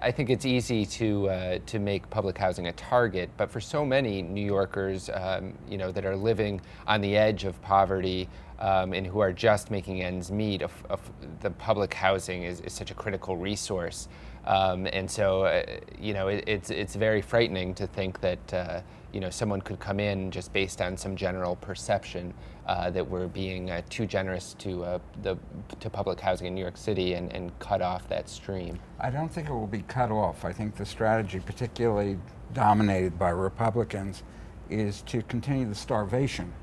I think it's easy to make public housing a target, but for so many New Yorkers, that are living on the edge of poverty and who are just making ends meet, the public housing is such a critical resource. And so, it's very frightening to think that someone could come in just based on some general perception that we're being too generous to public housing in New York City and cut off that stream. I don't think it will be cut off. I think the strategy, particularly dominated by Republicans, is to continue the starvation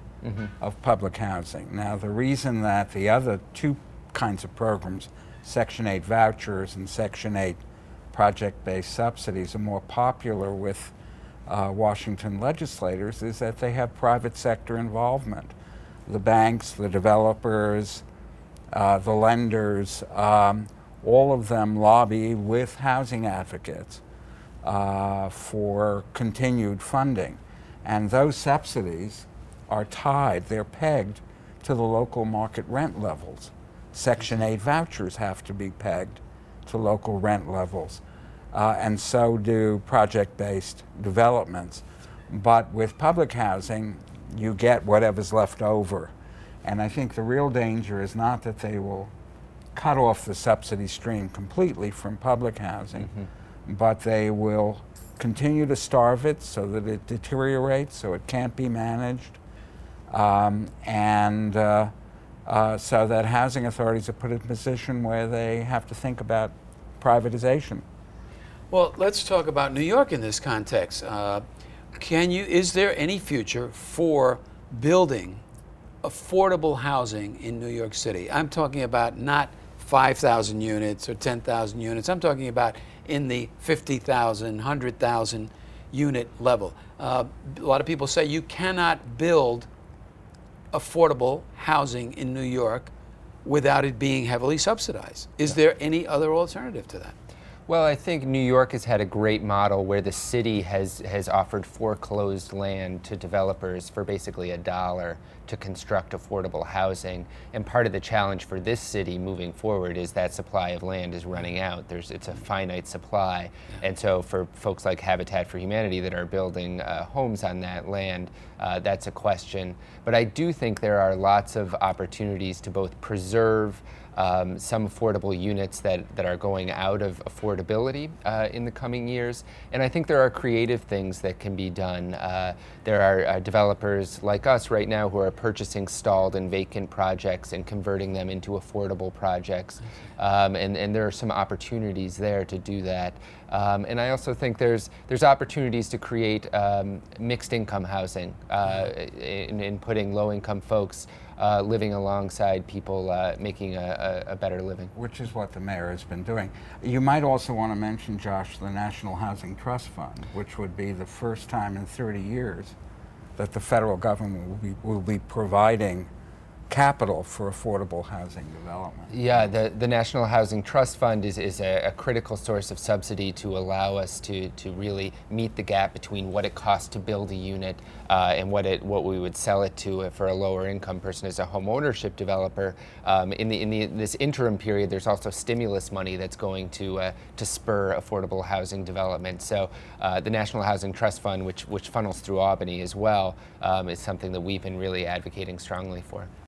of public housing. Now, the reason that the other two kinds of programs, Section 8 vouchers and Section 8 project-based subsidies, are more popular with Washington legislators is that they have private sector involvement. The banks, the developers, the lenders, all of them lobby with housing advocates for continued funding. And those subsidies are tied, they're pegged to the local market rent levels. Section 8 vouchers have to be pegged to local rent levels. And so do project-based developments. But with public housing, you get whatever's left over. And I think the real danger is not that they will cut off the subsidy stream completely from public housing, but they will continue to starve it so that it deteriorates, so it can't be managed, so that housing authorities are put in a position where they have to think about privatization. Well, let's talk about New York in this context. Is there any future for building affordable housing in New York City? I'm talking about not 5,000 units or 10,000 units. I'm talking about in the 50,000, 100,000 unit level. A lot of people say you cannot build affordable housing in New York without it being heavily subsidized. Is there any other alternative to that? Well, I think New York has had a great model where the city has offered foreclosed land to developers for basically $1 to construct affordable housing. And part of the challenge for this city moving forward is that supply of land is running out. It's a finite supply. And so for folks like Habitat for Humanity that are building homes on that land, that's a question. But I do think there are lots of opportunities to both preserve some affordable units that are going out of affordability in the coming years. And I think there are creative things that can be done. There are developers like us right now who are purchasing stalled and vacant projects and converting them into affordable projects. And there are some opportunities there to do that. And I also think there's opportunities to create mixed income housing in putting low income folks living alongside people making a better living. Which is what the mayor has been doing. You might also want to mention, Josh, the National Housing Trust Fund, which would be the first time in 30 years that the federal government will be providing capital for affordable housing development. Yeah, the National Housing Trust Fund is a critical source of subsidy to allow us to really meet the gap between what it costs to build a unit and what we would sell it to for a lower income person as a home ownership developer. In this interim period, there's also stimulus money that's going to spur affordable housing development. So the National Housing Trust Fund, which funnels through Albany as well, is something that we've been really advocating strongly for.